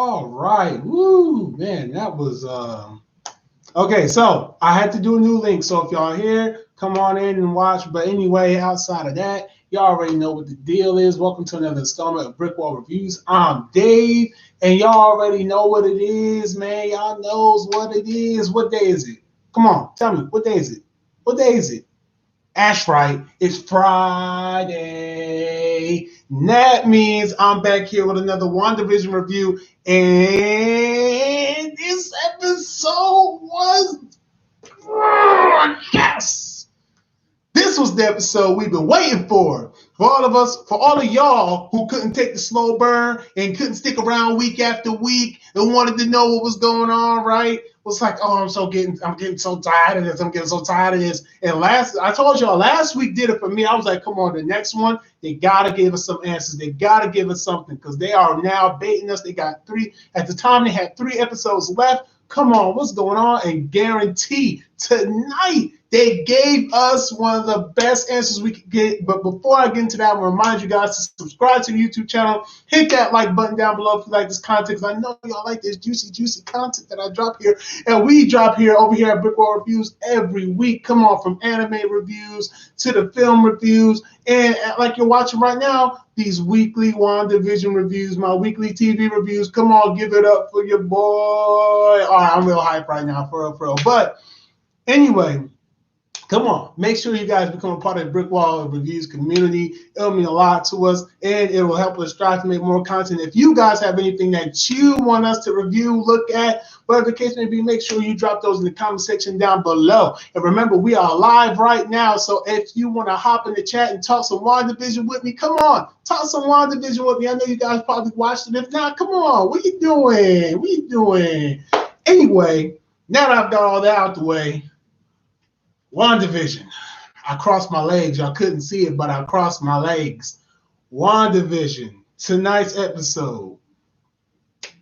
All right. Woo, man, that was okay. So I had to do a new link. So if y'all here, come on in and watch. But anyway, outside of that, y'all already know what the deal is. Welcome to another installment of BrickWall Reviews. I'm Dave, and y'all already know what it is, man. Y'all knows what it is. What day is it? Come on, tell me, what day is it? What day is it? That's right, it's Friday. That means I'm back here with another WandaVision review, and this episode was yes. This was the episode we've been waiting for. For all of us, for all of y'all who couldn't take the slow burn and couldn't stick around week after week and wanted to know what was going on, right? Was like, oh, I'm getting so tired of this. I'm getting so tired of this. And I told y'all last week did it for me. I was like, come on, the next one, they gotta give us some answers. They gotta give us something because they are now baiting us. They got three at the time. They had 3 episodes left. Come on, what's going on? And guarantee tonight they gave us one of the best answers we could get. But before I get into that, I want to remind you guys to subscribe to the YouTube channel. Hit that like button down below if you like this content, because I know y'all like this juicy content that I drop here. And we drop here over here at BrickWall Reviews every week. Come on, from anime reviews to the film reviews. And like you're watching right now, these weekly WandaVision reviews, my weekly TV reviews. Come on, give it up for your boy. All right, I'm real hype right now, for real. But anyway, come on, make sure you guys become a part of the BrickWall Reviews community. It'll mean a lot to us, and it will help us strive to make more content. If you guys have anything that you want us to review, look at, whatever the case may be, make sure you drop those in the comment section down below. And remember, we are live right now, so if you want to hop in the chat and talk some WandaVision with me, come on, talk some WandaVision with me. I know you guys probably watched it. If not, come on, what you doing? What you doing? Anyway, now that I've got all that out the way, WandaVision. I crossed my legs. Y'all couldn't see it, but I crossed my legs. WandaVision, tonight's episode.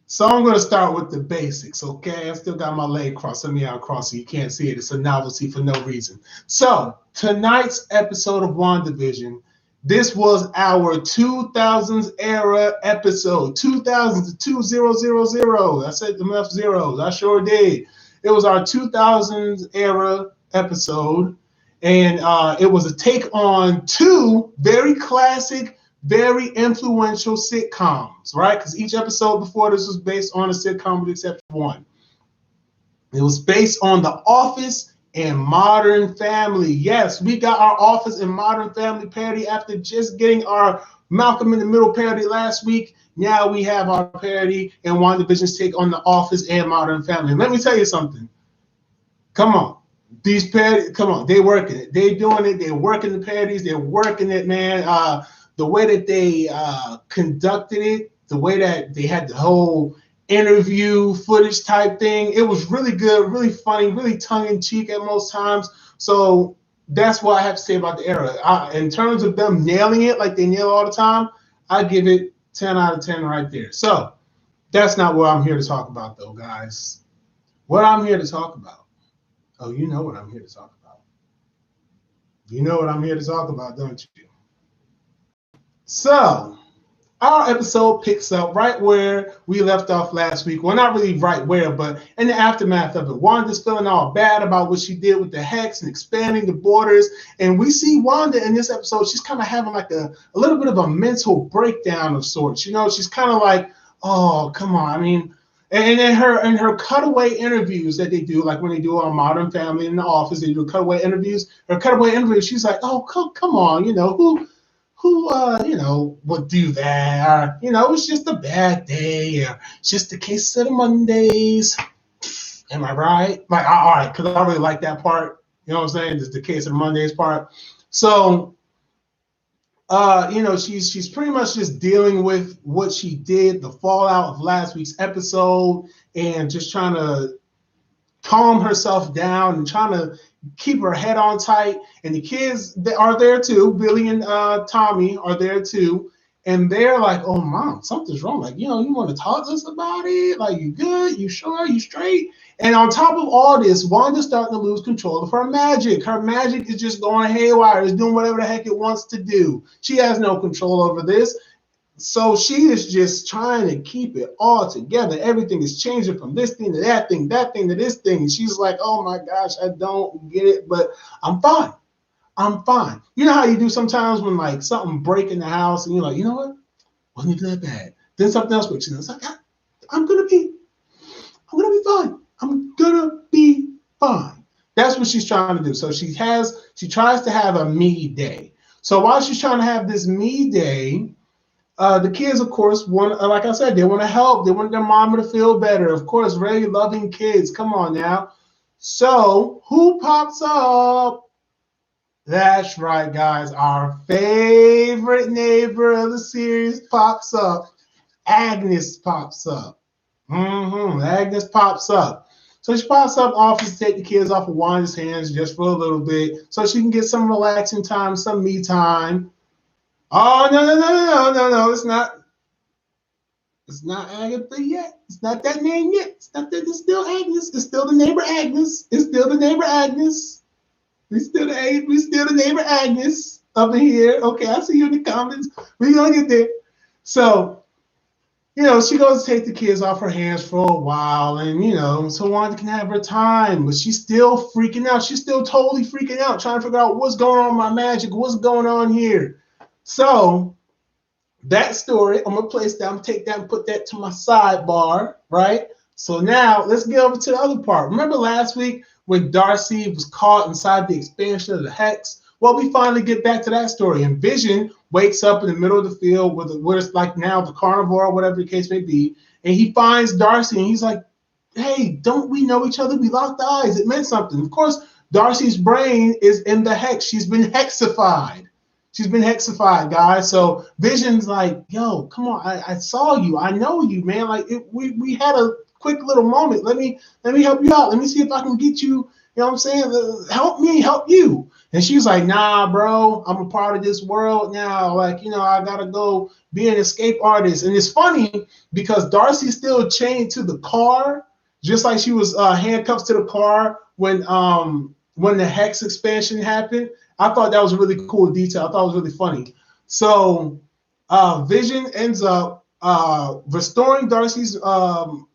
So I'm going to start with the basics, okay? I still got my leg crossed. Let me uncross it. You can't see it. It's a novelty for no reason. So tonight's episode of WandaVision, this was our 2000s era episode. 2000s to 2000. I said enough zeros. I sure did. It was our 2000s era episode, and it was a take on 2 very classic, very influential sitcoms, right? Because each episode before this was based on a sitcom with except for one. It was based on The Office and Modern Family. Yes, we got our Office and Modern Family parody after just getting our Malcolm in the Middle parody last week. Now we have our parody and WandaVision's take on The Office and Modern Family. Let me tell you something. Come on. These parodies, come on, they working it. They doing it. They're working the parodies. They're working it, man. The way that they conducted it, the way that they had the whole interview footage type thing, it was really good, really funny, really tongue-in-cheek at most times. So that's what I have to say about the era. In terms of them nailing it like they nail all the time, I give it 10 out of 10 right there. So that's not what I'm here to talk about, though, guys. What I'm here to talk about. Oh, you know what I'm here to talk about. You know what I'm here to talk about, don't you? So, our episode picks up right where we left off last week. Well, not really right where, but in the aftermath of it. Wanda's feeling all bad about what she did with the Hex and expanding the borders. And we see Wanda in this episode, she's kind of having like a little bit of a mental breakdown of sorts. You know, she's kind of like, oh, come on. I mean, and in her cutaway interviews that they do, like when they do on Modern Family in The Office, they do cutaway interviews. Her cutaway interviews, she's like, oh, come on, you know, who you know, would do that? Or, you know, it's just a bad day. Or it's just a case of the Mondays. Am I right? Like, all right, because I really like that part. You know what I'm saying? Just the case of the Mondays part. So, you know, she's pretty much just dealing with what she did, the fallout of last week's episode, and just trying to calm herself down and trying to keep her head on tight. And the kids, they are there too. Billy and Tommy are there too. And they're like, oh, Mom, something's wrong. Like, you know, you want to talk to us about it? Like, you good? You sure? You straight? And on top of all this, Wanda's starting to lose control of her magic. Her magic is just going haywire. It's doing whatever the heck it wants to do. She has no control over this. So she is just trying to keep it all together. Everything is changing from this thing to that thing to this thing. And she's like, oh my gosh, I don't get it, but I'm fine. I'm fine. You know how you do sometimes when like something break in the house and you're like, you know what? Wasn't even that bad. Then something else breaks in. It's like, I'm gonna be fine. I'm gonna be fine. That's what she's trying to do. So she tries to have a me day. So while she's trying to have this me day, the kids, of course, want, like I said, they want to help. They want their mama to feel better. Of course, very loving kids. Come on now. So who pops up? That's right, guys. Our favorite neighbor of the series pops up. Agnes pops up. Agnes pops up. So she pops up, offers to take the kids off of Wanda's hands just for a little bit so she can get some relaxing time, some me time. Oh, no. It's not. It's not Agatha yet. It's not that name yet. It's not that. It's still Agnes. It's still the neighbor Agnes. It's still the neighbor Agnes. We still the neighbor Agnes up in here. Okay, I see you in the comments. We're gonna get there. So, she goes to take the kids off her hands for a while, and so Wanda can have her time, but she's still freaking out. She's still totally freaking out, trying to figure out what's going on with my magic, what's going on here. So that story, I'm gonna place that, I'm gonna take that and put that to my sidebar, right? So now let's get over to the other part. Remember last week when Darcy was caught inside the expansion of the Hex? Well, we finally get back to that story. And Vision wakes up in the middle of the field where it's like now the carnivore or whatever the case may be, and he finds Darcy and he's like, hey, don't we know each other? We locked eyes. It meant something. Of course, Darcy's brain is in the Hex. She's been hexified. She's been hexified, guys. So Vision's like, yo, come on, I saw you. I know you, man. Like we had a quick little moment. Let me help you out. Let me see if I can get you, you know what I'm saying? Help me, help you. And she's like, nah, bro, I'm a part of this world now. Like, I gotta go be an escape artist. And it's funny because Darcy's still chained to the car, just like she was handcuffed to the car when the Hex expansion happened. I thought that was a really cool detail. I thought it was really funny. So Vision ends up restoring Darcy's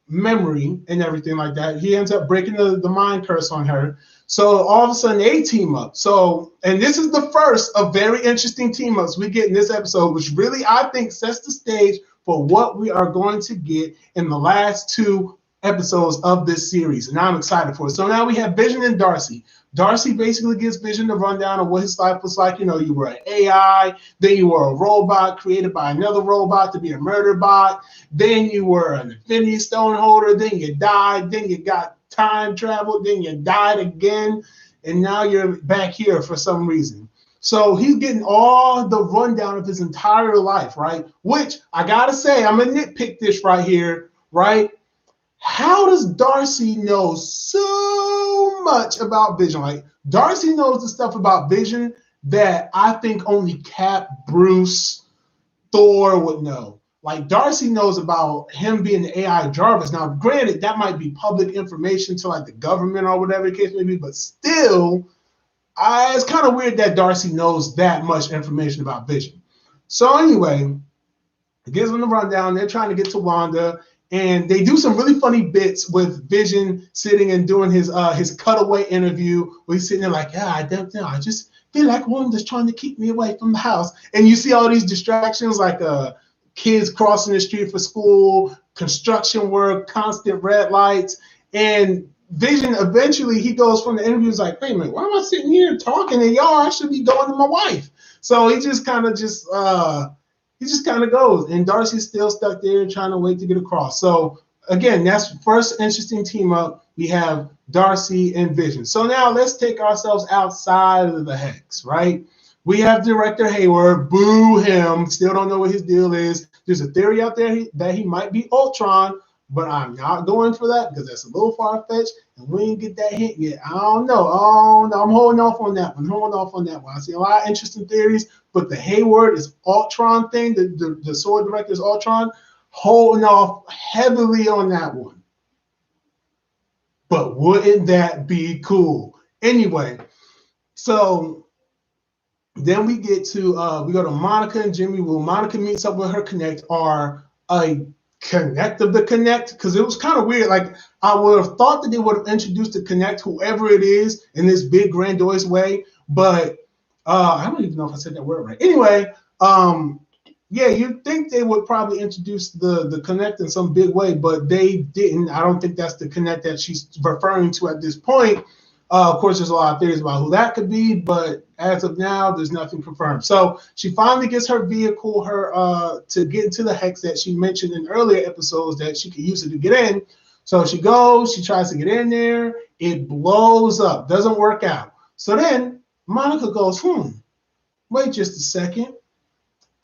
memory and everything like that. He ends up breaking the mind curse on her. So all of a sudden they team up. So, and this is the first of very interesting team ups we get in this episode, which really I think sets the stage for what we are going to get in the last two episodes of this series. And I'm excited for it. So now we have Vision and Darcy. Darcy basically gives Vision the rundown of what his life was like. You were an AI, then you were a robot created by another robot to be a murder bot, then you were an Infinity Stone holder, then you died, then you got time traveled, then you died again, and now you're back here for some reason. So he's getting all the rundown of his entire life, right? Which I gotta say, I'm gonna nitpick this right here, right? How does Darcy know so much about Vision? Like, Darcy knows the stuff about Vision that I think only Cap, Bruce, Thor would know. Like, Darcy knows about him being the AI Jarvis. Now, granted, that might be public information to like the government or whatever the case may be, but still, it's kind of weird that Darcy knows that much information about Vision. So anyway, it gives them the rundown. They're trying to get to Wanda. And they do some really funny bits with Vision sitting and doing his cutaway interview where he's sitting there like, yeah, I don't know. I just feel like Wanda's trying to keep me away from the house. And you see all these distractions like kids crossing the street for school, construction work, constant red lights. And Vision, eventually, he goes from the interview, he's like, wait a minute, why am I sitting here talking to y'all? I should be going to my wife. So he just kind of goes, and Darcy's still stuck there trying to wait to get across. So again, that's the first interesting team up. We have Darcy and Vision. So now let's take ourselves outside of the Hex, right? We have Director Hayward. Boo him. Still don't know what his deal is. There's a theory out there that he might be Ultron, but I'm not going for that because that's a little far-fetched, and we didn't get that hint yet. I don't know. Oh, no, I'm holding off on that one. I see a lot of interesting theories, but the Hayward is Ultron thing, the sword director is Ultron, holding off heavily on that one. But wouldn't that be cool? Anyway, so Then we get to we go to Monica and Jimmy. Well, Monica meets up with her Connect, or a Connect of the Connect, because it was kind of weird. Like, I would have thought that they would have introduced the Connect, whoever it is, in this big grandiose way, but I don't even know if I said that word right. Anyway, yeah, you'd think they would probably introduce the Connect in some big way, but they didn't. I don't think that's the Connect that she's referring to at this point. Of course, there's a lot of theories about who that could be, but as of now, there's nothing confirmed. So she finally gets her vehicle, to get into the hex that she mentioned in earlier episodes that she could use it to get in. So she goes, she tries to get in there, it blows up, doesn't work out. So then Monica goes, wait just a second,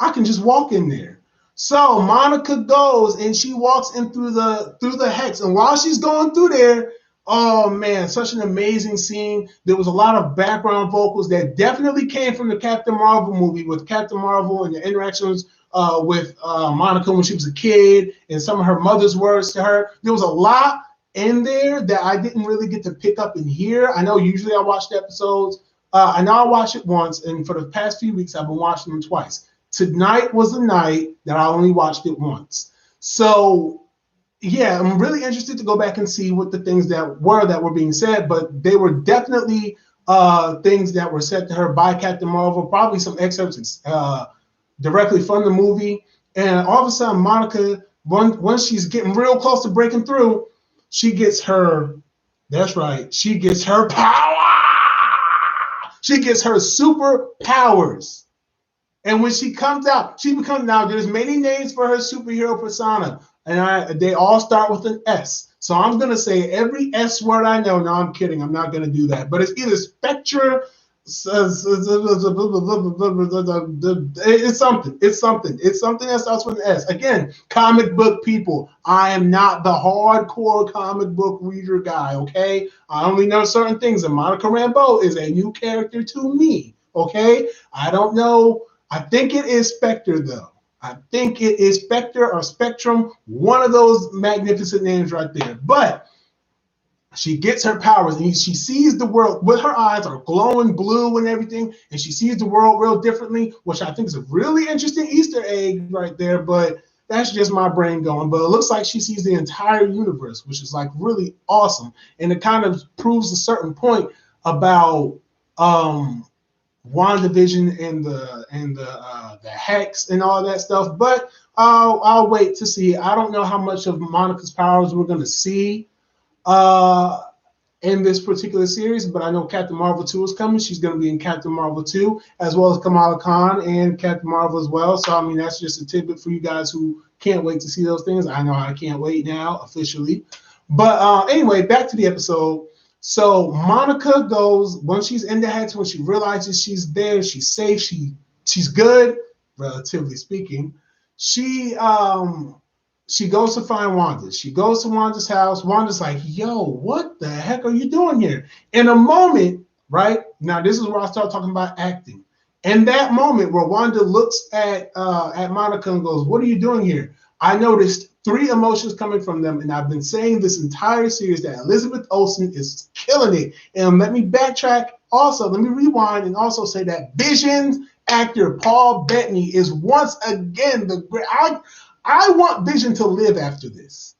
I can just walk in there. So Monica goes and she walks in through the hex. And while she's going through there, oh man, such an amazing scene. There was a lot of background vocals that definitely came from the Captain Marvel movie, with Captain Marvel and the interactions with Monica when she was a kid, and some of her mother's words to her. There was a lot in there that I didn't really get to pick up and hear. I know usually I watch the episodes. I know I watched it once, and for the past few weeks I've been watching them twice. Tonight was the night that I only watched it once. So yeah, I'm really interested to go back and see what the things that were being said, but they were definitely things that were said to her by Captain Marvel, probably some excerpts directly from the movie. And all of a sudden, Monica, once she's getting real close to breaking through, she gets her, that's right, she gets her power. She gets her superpowers. And when she comes out, she becomes, now there's many names for her superhero persona, and they all start with an S. So I'm going to say every S word I know. No, I'm kidding. I'm not going to do that. But it's either Spectra, it's something. It's something. It's something that starts with an S. Again, comic book people. I am not the hardcore comic book reader guy, okay? I only know certain things, and Monica Rambeau is a new character to me, okay? I don't know. I think it is Spectre, though. I think it is Spectre or Spectrum, one of those magnificent names right there. But she gets her powers, and she sees the world with her eyes are glowing blue and everything, and she sees the world real differently, which I think is a really interesting Easter egg right there. But that's just my brain going. But it looks like she sees the entire universe, which is like really awesome, and it kind of proves a certain point about WandaVision and the hex and all that stuff. But I'll wait to see. I don't know how much of Monica's powers we're going to see in this particular series, but I know Captain Marvel 2 is coming. She's going to be in Captain Marvel 2, as well as Kamala Khan and Captain Marvel as well. So, I mean, that's just a tidbit for you guys who can't wait to see those things. I know I can't wait now, officially. But anyway, back to the episode. So Monica goes, once she's in the hex, when she realizes she's there, she's safe, she's good, relatively speaking. She goes to find Wanda. She goes to Wanda's house. Wanda's like, yo, what the heck are you doing here? In a moment, right? Now, this is where I start talking about acting. In that moment where Wanda looks at Monica and goes, what are you doing here? I noticed three emotions coming from them, and I've been saying this entire series that Elizabeth Olsen is killing it. And let me backtrack also. Let me rewind and also say that Vision's actor Paul Bettany is once again the great. I want Vision to live after this.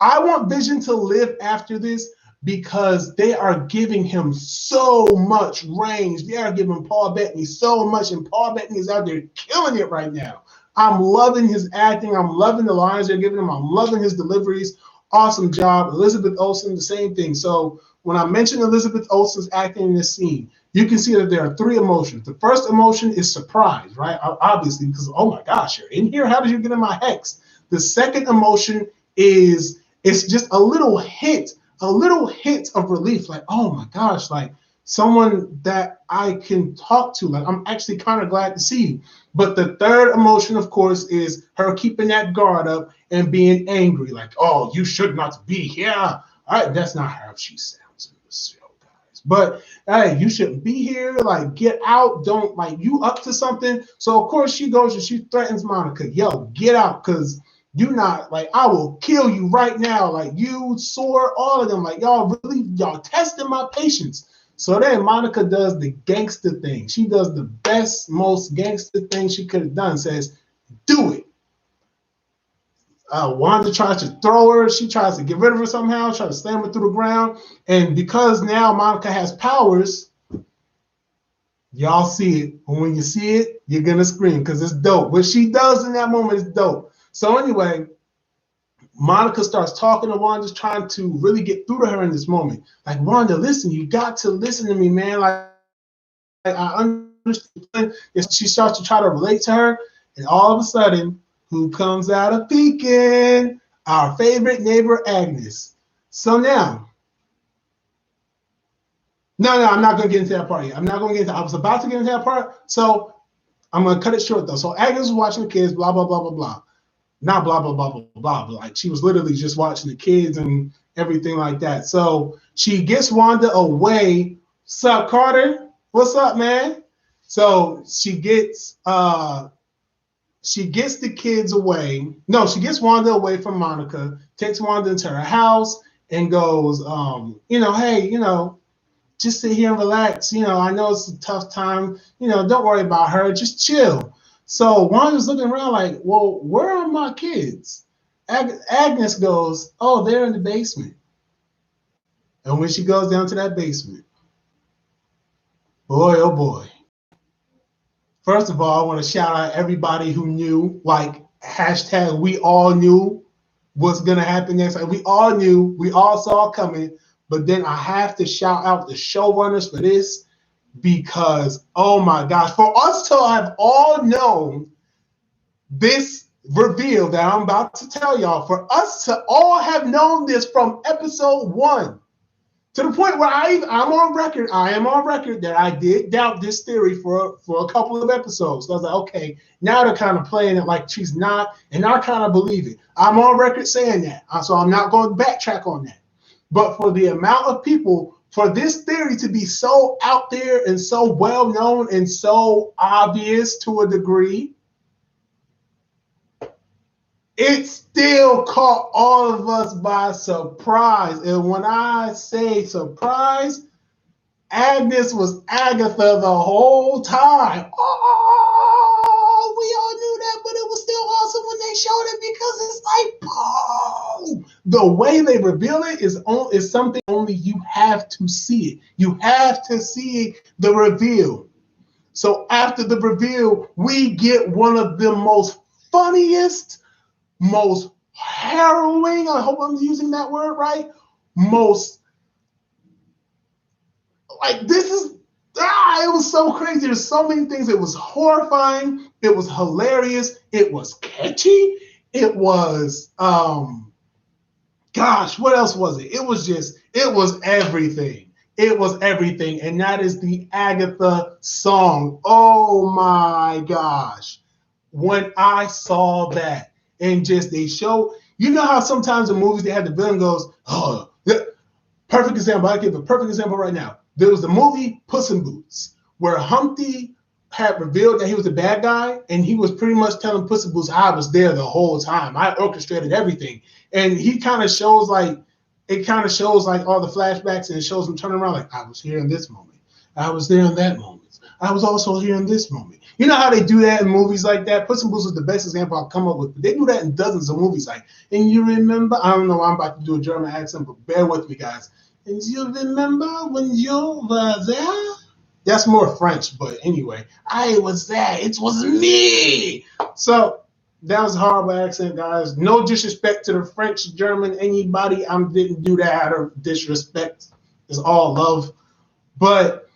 I want Vision to live after this because they are giving him so much range. They are giving Paul Bettany so much, and Paul Bettany is out there killing it right now. I'm loving his acting. I'm loving the lines they're giving him. I'm loving his deliveries. Awesome job. Elizabeth Olsen, the same thing. So when I mention Elizabeth Olsen's acting in this scene, you can see that there are three emotions. The first emotion is surprise, right? Obviously, because, oh my gosh, you're in here. How did you get in my hex? The second emotion is it's just a little hint of relief. Like, oh my gosh, like someone that I can talk to. Like, I'm actually kind of glad to see you. But the third emotion, of course, is her keeping that guard up and being angry. Like, oh, you should not be here. All right, that's not how she sounds in the show, guys. But hey, you shouldn't be here. Like, get out. Don't, like, you up to something. So, of course, she goes and she threatens Monica. Yo, get out, because you not, like, I will kill you right now. Like, you, Sword, all of them. Like, y'all really, y'all testing my patience. So then Monica does the gangster thing. She does the best, most gangster thing she could have done. Says, do it. Wanda tries to throw her. She tries to get rid of her somehow, try to slam her through the ground. And because now Monica has powers, y'all see it. And when you see it, you're going to scream because it's dope. What she does in that moment is dope. So anyway, Monica starts talking to Wanda, trying to really get through to her in this moment. Like, Wanda, listen, you got to listen to me, man. Like I understand. She starts to try to relate to her. And all of a sudden, who comes out of peeking? Our favorite neighbor, Agnes. So now, no, I'm not going to get into that part yet. I'm not going to get into. I was about to get into that part, so I'm going to cut it short though. So Agnes was watching the kids, blah blah blah blah blah. Not blah blah blah blah blah, but like she was literally just watching the kids and everything like that. So she gets Wanda away. Sup, Carter? What's up, man? So she gets the kids away. No, she gets Wanda away from Monica, takes Wanda into her house and goes, hey, just sit here and relax. I know it's a tough time. Don't worry about her. Just chill. So Wanda's looking around like, well, where are my kids? Agnes goes, oh, they're in the basement. And when she goes down to that basement, boy, oh boy. First of all, I want to shout out everybody who knew, like, hashtag we all knew what's going to happen next. Like, we all knew, we all saw it coming. But then I have to shout out the showrunners for this because, oh my gosh, for us to have all known this reveal that I'm about to tell y'all, for us to all have known this from episode 1, to the point where I am on record that I did doubt this theory for a couple of episodes. So I was like, okay, now they're kind of playing it like she's not, and I kind of believe it. I'm on record saying that, so I'm not going to backtrack on that. But for the amount of people, for this theory to be so out there and so well known and so obvious to a degree, it still caught all of us by surprise. And when I say surprise, Agnes was Agatha the whole time. Oh, we all knew that, but it was still awesome when they showed it because it's like, oh, the way they reveal it is something only you have to see it. You have to see the reveal. So after the reveal, we get one of the most funniest, most harrowing, I hope I'm using that word right, most, like, this is, it was so crazy. There's so many things. It was horrifying. It was hilarious. It was catchy. It was, gosh, what else was it? It was everything. It was everything. And that is the Agatha song. Oh my gosh. When I saw that, and just they show, how sometimes in movies they have the villain goes, oh, perfect example. I give a perfect example right now. There was the movie Puss in Boots, where Humpty had revealed that he was a bad guy, and he was pretty much telling Puss in Boots, I was there the whole time. I orchestrated everything. And he kind of shows all the flashbacks, and it shows him turning around like, I was here in this moment. I was there in that moment. I was also here in this moment. You know how they do that in movies like that? Puss in Boots is the best example I've come up with. But they do that in dozens of movies. Like, and you remember, I don't know, I'm about to do a German accent, but bear with me, guys. And you remember when you were there? That's more French, but anyway, I was there. It was me. So that was a horrible accent, guys. No disrespect to the French, German, anybody. I didn't do that out of disrespect. It's all love. But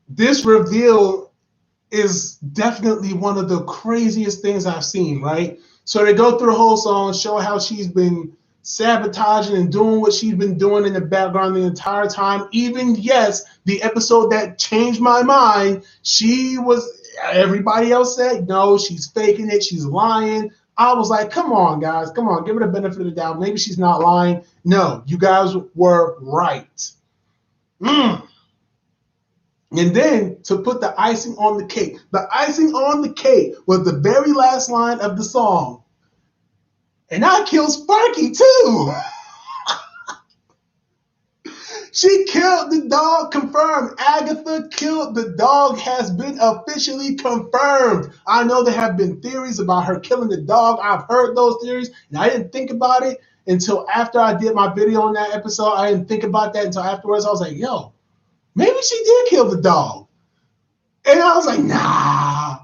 this reveal is definitely one of the craziest things I've seen, right? So they go through the whole song, show how she's been sabotaging and doing what she's been doing in the background the entire time. Even, yes, the episode that changed my mind, everybody else said, no, she's faking it, she's lying. I was like, come on, guys, come on, give her the benefit of the doubt. Maybe she's not lying. No, you guys were right. And then to put the icing on the cake was the very last line of the song. And I killed Sparky too. She killed the dog, confirmed. Agatha killed the dog has been officially confirmed. I know there have been theories about her killing the dog. I've heard those theories, and I didn't think about it until after I did my video on that episode. I didn't think about that until afterwards. I was like, yo, maybe she did kill the dog. And I was like, nah,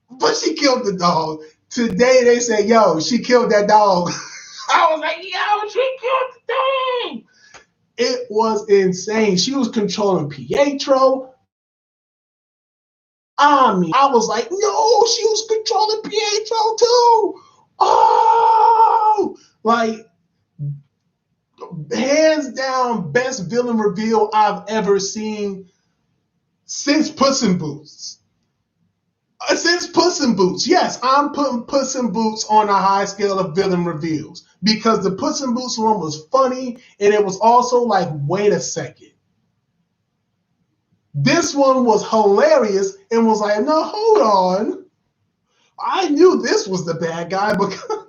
but she killed the dog. Today they say, yo, she killed that dog. I was like, yo, she killed the dog. It was insane. She was controlling Pietro. I mean, I was like, no, she was controlling Pietro too. Oh, like, hands down, best villain reveal I've ever seen since Puss in Boots. Since Puss in Boots, yes, I'm putting Puss in Boots on a high scale of villain reveals because the Puss in Boots one was funny and it was also like, wait a second. This one was hilarious and was like, no, hold on. I knew this was the bad guy because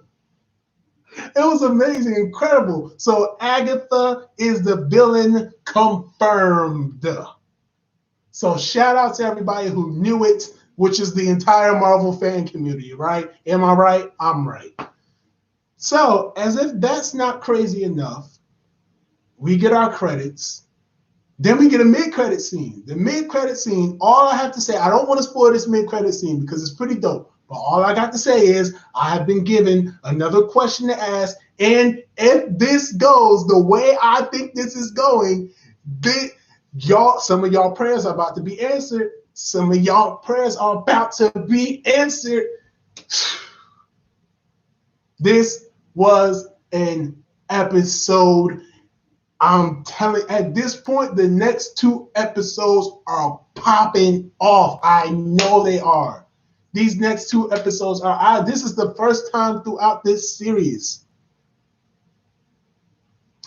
it was amazing, incredible. So Agatha is the villain confirmed. So shout out to everybody who knew it, which is the entire Marvel fan community, right? Am I right? I'm right. So, as if that's not crazy enough, we get our credits. Then we get a mid-credit scene. The mid-credit scene, all I have to say, I don't want to spoil this mid-credit scene because it's pretty dope. But all I got to say is I have been given another question to ask. And if this goes the way I think this is going, some of y'all prayers are about to be answered. Some of y'all prayers are about to be answered. This was an episode. I'm telling, at this point, the next 2 episodes are popping off. I know they are. These next 2 episodes are, this is the first time throughout this series.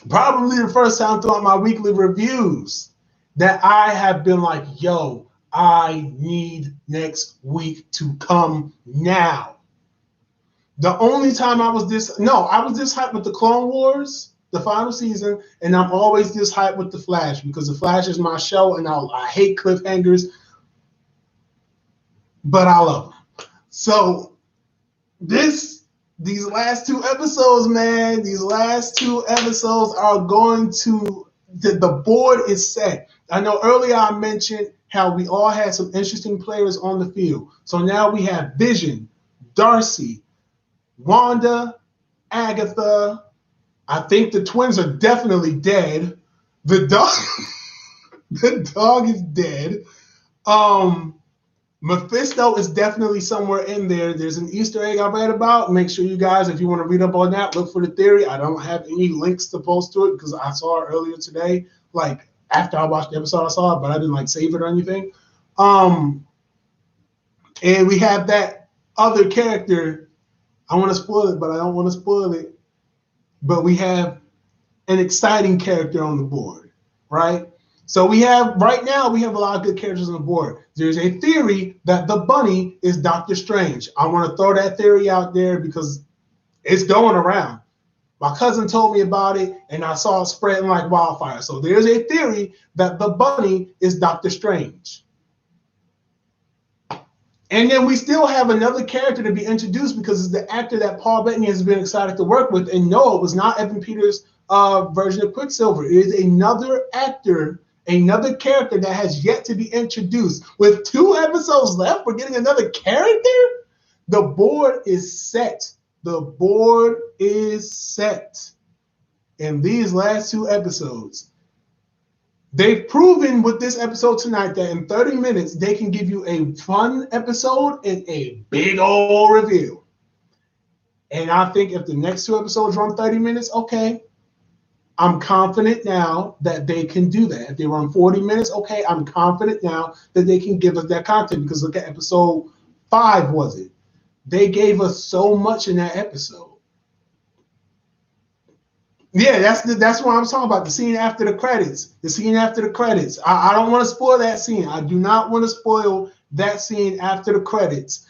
Probably the first time throughout my weekly reviews that I have been like, yo, I need next week to come now. The only time I was this hyped with the Clone Wars, the final season, and I'm always this hyped with the Flash because the Flash is my show and I hate cliffhangers, but I love them. So these last 2 episodes, man, these last 2 episodes are going to, the board is set. I know earlier I mentioned how we all had some interesting players on the field. So now we have Vision, Darcy, Wanda, Agatha. I think the twins are definitely dead. The dog is dead. Mephisto is definitely somewhere in there. There's an Easter egg I read about. Make sure you guys, if you want to read up on that, look for the theory. I don't have any links to post to it because I saw it earlier today. Like after I watched the episode, I saw it, but I didn't save it or anything. And we have that other character. I want to spoil it, but I don't want to spoil it. But we have an exciting character on the board, right? So right now we have a lot of good characters on the board. There's a theory that the bunny is Doctor Strange. I want to throw that theory out there because it's going around. My cousin told me about it, and I saw it spreading like wildfire. So there's a theory that the bunny is Doctor Strange. And then we still have another character to be introduced because it's the actor that Paul Bettany has been excited to work with. And no, it was not Evan Peters' version of Quicksilver. It is another actor, another character that has yet to be introduced. With 2 episodes left, we're getting another character? The board is set. The board is set in these last 2 episodes. They've proven with this episode tonight that in 30 minutes, they can give you a fun episode and a big old review. And I think if the next 2 episodes run 30 minutes, okay, I'm confident now that they can do that. If they run 40 minutes, okay, I'm confident now that they can give us that content because look at episode 5, was it? They gave us so much in that episode. Yeah, that's what I'm talking about. The scene after the credits. The scene after the credits. I don't want to spoil that scene. I do not want to spoil that scene after the credits,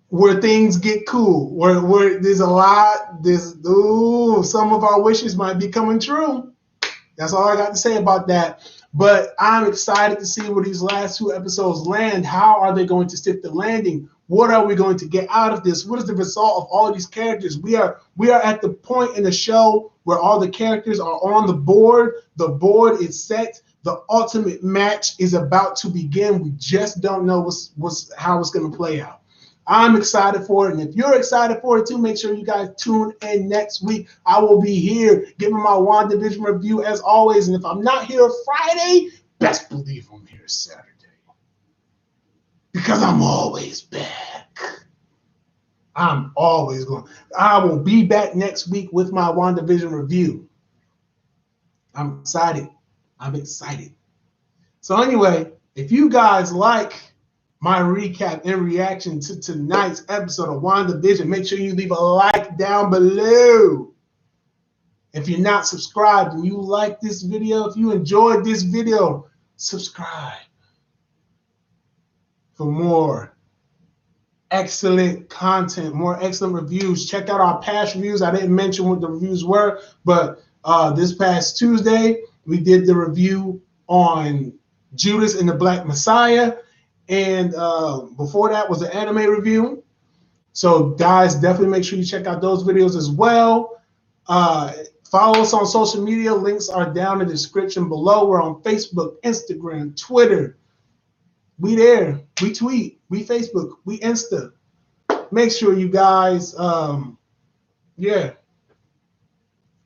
where things get cool. Where there's a lot. Some of our wishes might be coming true. That's all I got to say about that. But I'm excited to see where these last 2 episodes land. How are they going to stick the landing? What are we going to get out of this? What is the result of all of these characters? We are at the point in the show where all the characters are on the board. The board is set. The ultimate match is about to begin. We just don't know how it's going to play out. I'm excited for it, and if you're excited for it too, make sure you guys tune in next week. I will be here giving my WandaVision review as always, and if I'm not here Friday, best believe I'm here Saturday, because I'm always back. I'm always going. I will be back next week with my WandaVision review. I'm excited. I'm excited. So anyway, if you guys like my recap and reaction to tonight's episode of WandaVision, make sure you leave a like down below. If you're not subscribed and you like this video, if you enjoyed this video, subscribe for more excellent content, more excellent reviews. Check out our past reviews. I didn't mention what the reviews were, but this past Tuesday, we did the review on Judas and the Black Messiah. And before that was an anime review. So guys, definitely make sure you check out those videos as well. Follow us on social media. Links are down in the description below. We're on Facebook, Instagram, Twitter. We there. We tweet. We Facebook. We Insta. Make sure you guys, yeah.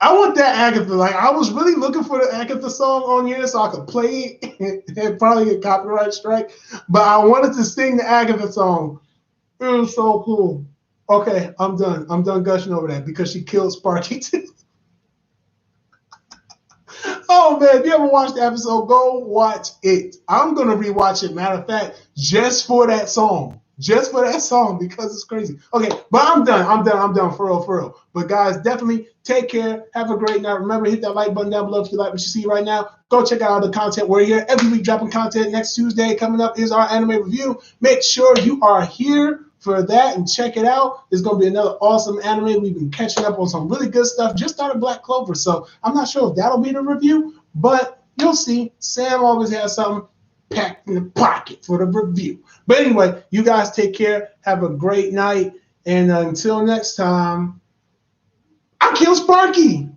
I want that Agatha. Like, I was really looking for the Agatha song on here so I could play it and probably get copyright strike. But I wanted to sing the Agatha song. It was so cool. Okay, I'm done. I'm done gushing over that because she killed Sparky too. Oh man, if you haven't watched the episode, go watch it. I'm gonna rewatch it. Matter of fact, just for that song. Just for that song, because it's crazy. Okay, but I'm done. I'm done. For real. But guys, definitely take care. Have a great night. Remember, hit that like button down below if you like what you see right now. Go check out the content. We're here every week dropping content. Next Tuesday coming up is our anime review. Make sure you are here for that and check it out. It's going to be another awesome anime. We've been catching up on some really good stuff. Just started Black Clover, so I'm not sure if that'll be the review, but you'll see. Sam always has something packed in the pocket for the review. But anyway, you guys take care. Have a great night. And until next time, I kill Sparky.